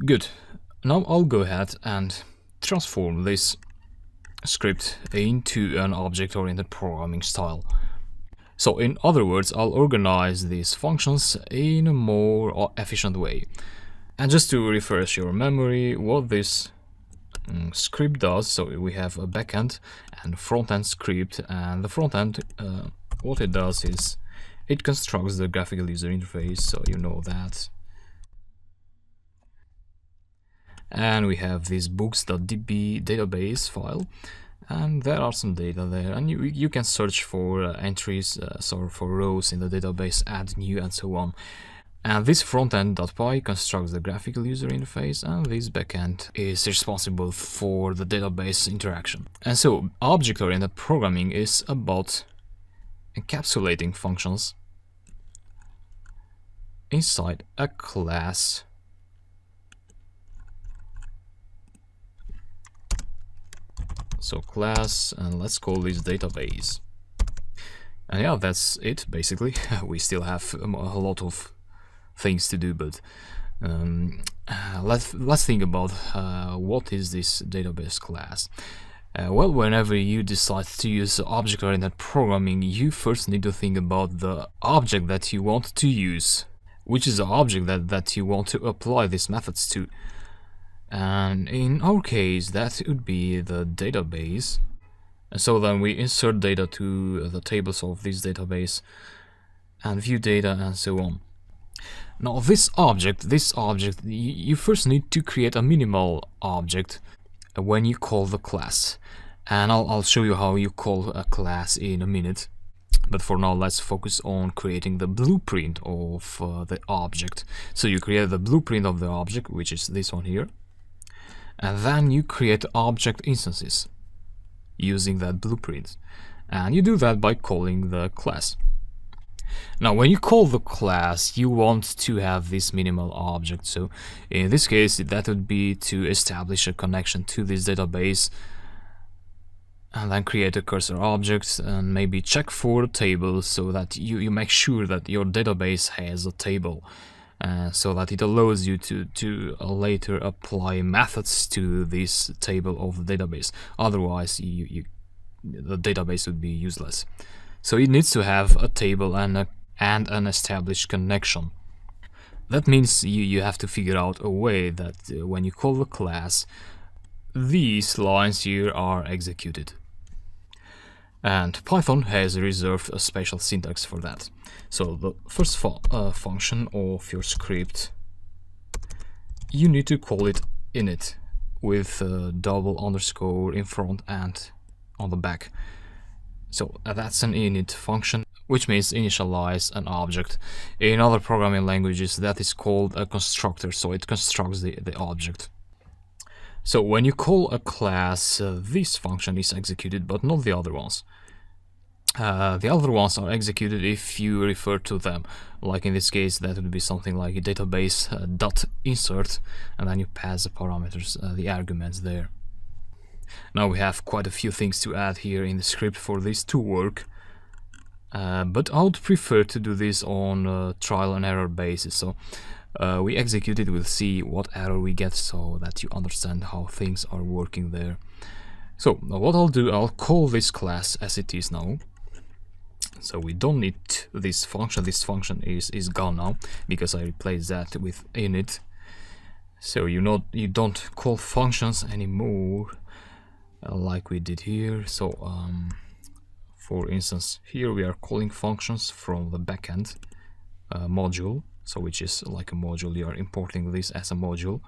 Good. Now I'll go ahead and transform this script into an object-oriented programming style. So in other words, I'll organize these functions in a more efficient way. And just to refresh your memory, what this script does, so we have a backend and front-end script, and the front-end, what it does is it constructs the graphical user interface, so you know that. And we have this books.db database file, and there are some data there, and you can search for entries, so for rows in the database, add new, and so on. And this frontend.py constructs the graphical user interface, and this backend is responsible for the database interaction. And so object-oriented programming is about encapsulating functions inside a class. So class, and let's call this database. And yeah, that's it basically. We still have a lot of things to do, but let's think about what is this database class. Well, whenever you decide to use object-oriented programming, you first need to think about the object that you want to use, which is the object that you want to apply these methods to. And in our case, that would be the database. And so then we insert data to the tables of this database and view data and so on. Now this object, you first need to create a minimal object when you call the class. And I'll show you how you call a class in a minute. But for now, let's focus on creating the blueprint of the object. So you create the blueprint of the object, which is this one here. And then you create object instances using that blueprint. And you do that by calling the class. Now, when you call the class, you want to have this minimal object. So in this case, that would be to establish a connection to this database, and then create a cursor object and maybe check for a table, so that you make sure that your database has a table, so that it allows you to later apply methods to this table of the database. Otherwise, the database would be useless. So it needs to have a table and an established connection. That means you have to figure out a way that when you call the class, these lines here are executed. And Python has reserved a special syntax for that. So the first function of your script, you need to call it init with a double underscore in front and on the back. So that's an init function, which means initialize an object. In other programming languages, that is called a constructor, so it constructs the object. So when you call a class, this function is executed, but not the other ones. The other ones are executed if you refer to them. Like in this case, that would be something like database dot insert, and then you pass the parameters, the arguments there. Now we have quite a few things to add here in the script for this to work, but I would prefer to do this on a trial and error basis. So we execute it, we'll see what error we get, so that you understand how things are working there. So what I'll do, I'll call this class as it is now. So we don't need this function. This function is gone now because I replaced that with init. So you don't call functions anymore like we did here. So for instance, here we are calling functions from the backend module, so which is like a module. You are importing this as a module.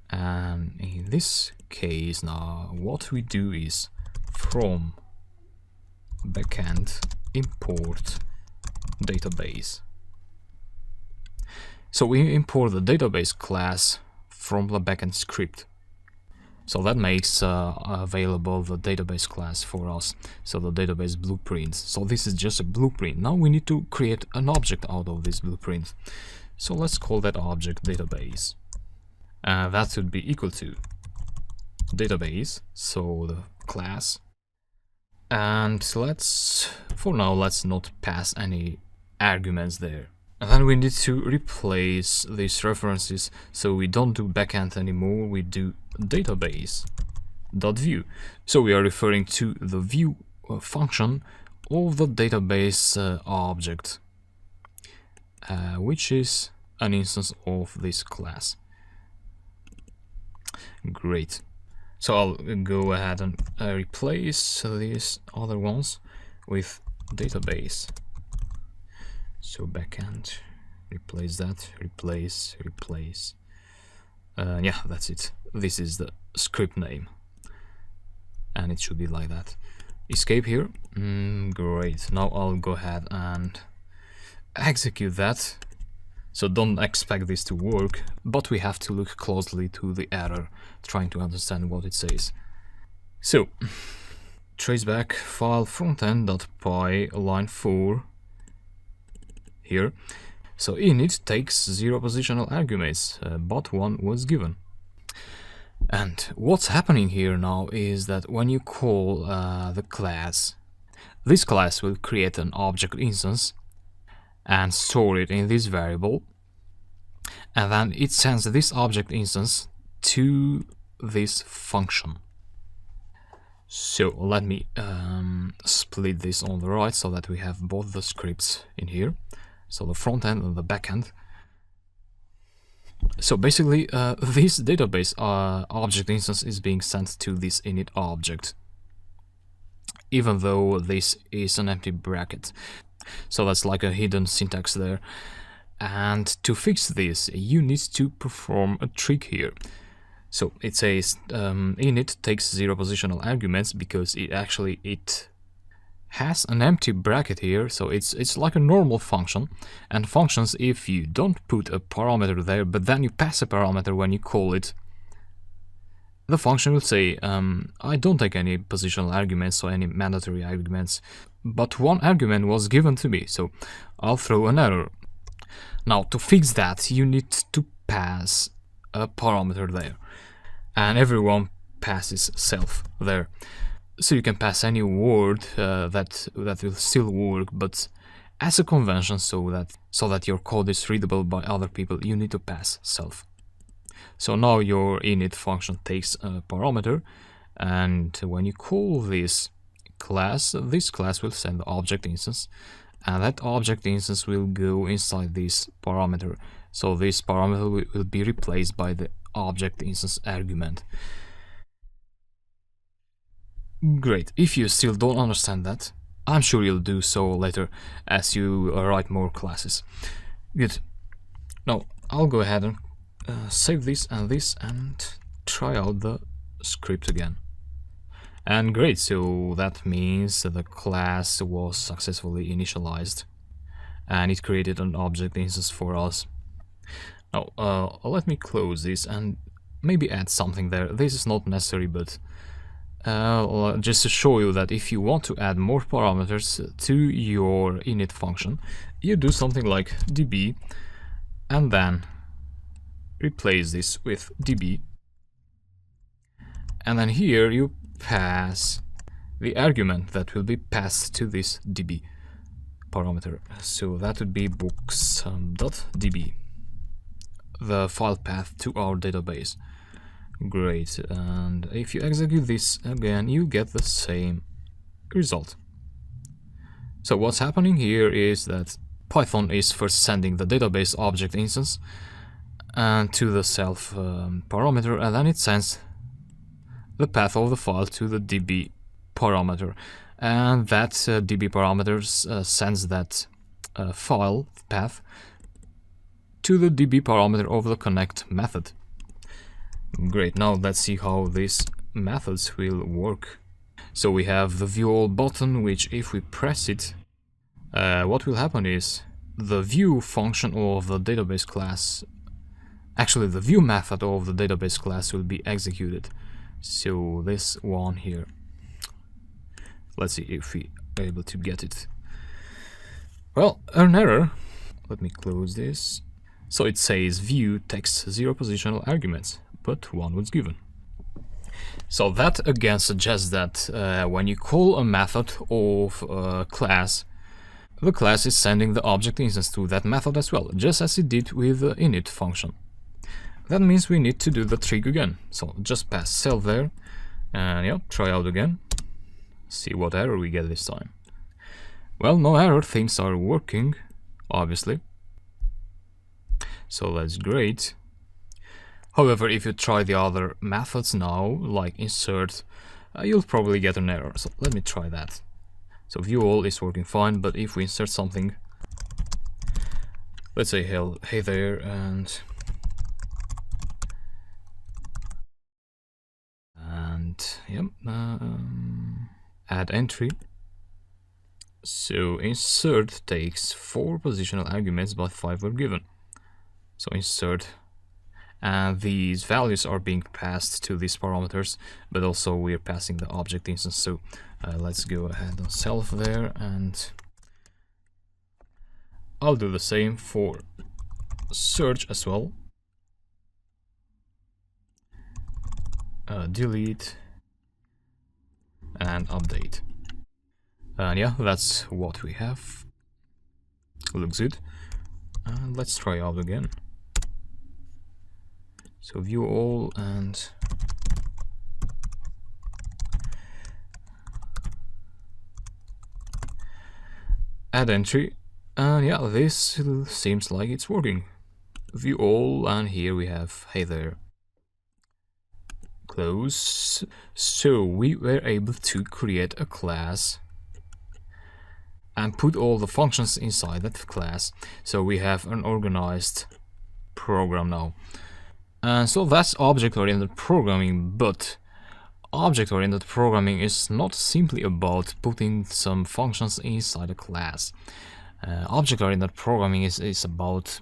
And in this case now, what we do is from backend import database. So we import the database class from the backend script. So that makes available the database class for us, so the database blueprint. So this is just a blueprint. Now we need to create an object out of this blueprint. So let's call that object database. That would be equal to database, so the class. And for now, let's not pass any arguments there. And then we need to replace these references, so we don't do backend anymore, we do database.view. So we are referring to the view function of the database object, which is an instance of this class. Great. So I'll go ahead and replace these other ones with database. So backend, replace that, replace. Yeah, that's it. This is the script name, and it should be like that. Escape here. Great. Now I'll go ahead and execute that. So don't expect this to work, but we have to look closely to the error, trying to understand what it says. So traceback file frontend.py line 4 here. So init takes 0 positional arguments, but 1 was given. And what's happening here now is that when you call the class, this class will create an object instance and store it in this variable, and then it sends this object instance to this function. So let me split this on the right so that we have both the scripts in here, so the front end and the back end. So basically this database object instance is being sent to this init object, even though this is an empty bracket. So that's like a hidden syntax there. And to fix this, you need to perform a trick here. So it says init takes 0 positional arguments because it has an empty bracket here, so it's like a normal function. And functions, if you don't put a parameter there, but then you pass a parameter when you call it, the function will say, I don't take any positional arguments or any mandatory arguments, but 1 argument was given to me, so I'll throw an error. Now to fix that, you need to pass a parameter there, and everyone passes self there. So you can pass any word that will still work, but as a convention, so that your code is readable by other people, you need to pass self. So now your init function takes a parameter, and when you call this class will send the object instance, and that object instance will go inside this parameter. So this parameter will be replaced by the object instance argument. Great. If you still don't understand that, I'm sure you'll do so later as you write more classes. Good. Now I'll go ahead and save this and try out the script again. And great, so that means that the class was successfully initialized and it created an object instance for us. Now let me close this and maybe add something there. This is not necessary, but just to show you that if you want to add more parameters to your init function, you do something like db and then replace this with db, and then here you pass the argument that will be passed to this db parameter. So that would be books.db, the file path to our database. Great, and if you execute this again, you get the same result. So what's happening here is that Python is first sending the database object instance and to the self parameter, and then it sends the path of the file to the db parameter, and that db parameter sends that file path to the db parameter of the connect method. Great, now let's see how these methods will work. So we have the view all button, which if we press it, what will happen is the view function of the database class, actually the view method of the database class will be executed. So this one here, let's see if we are able to get it. Well, an error. Let me close this. So it says view takes 0 positional arguments, but 1 was given. So that again suggests that when you call a method of a class, the class is sending the object instance to that method as well, just as it did with the init function. That means we need to do the trick again. So just pass self there, and yeah, try out again. See what error we get this time. Well, no error, things are working, obviously. So that's great. However, if you try the other methods now, like insert, you'll probably get an error. So let me try that. So view all is working fine, but if we insert something, let's say hey there, and yep, add entry. So insert takes 4 positional arguments, but 5 were given. So insert, and these values are being passed to these parameters, but also we're passing the object instance. So let's go ahead and self there, and I'll do the same for search as well. Delete and update. And yeah, that's what we have. Looks good. And let's try out again. So view all and add entry, and yeah, this seems like it's working. View all, and here we have hey there. Close. So we were able to create a class and put all the functions inside that class. So we have an organized program now. And so that's object-oriented programming, but object-oriented programming is not simply about putting some functions inside a class. Object-oriented programming is about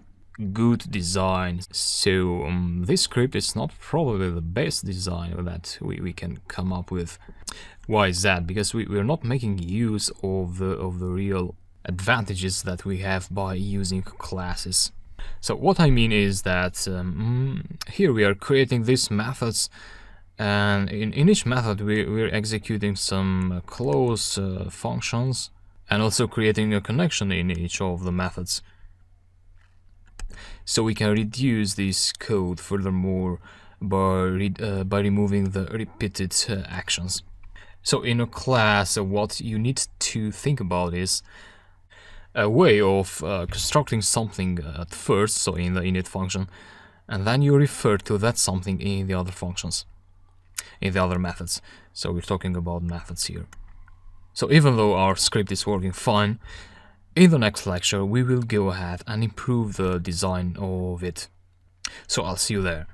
good design. So this script is not probably the best design that we can come up with. Why is that? Because we're not making use of the real advantages that we have by using classes. So what I mean is that here we are creating these methods, and in each method we're executing some close functions, and also creating a connection in each of the methods. So we can reduce this code furthermore by removing the repeated actions. So in a class, what you need to think about is a way of constructing something at first, so in the init function, and then you refer to that something in the other functions, in the other methods. So we're talking about methods here. So even though our script is working fine, in the next lecture we will go ahead and improve the design of it. So I'll see you there.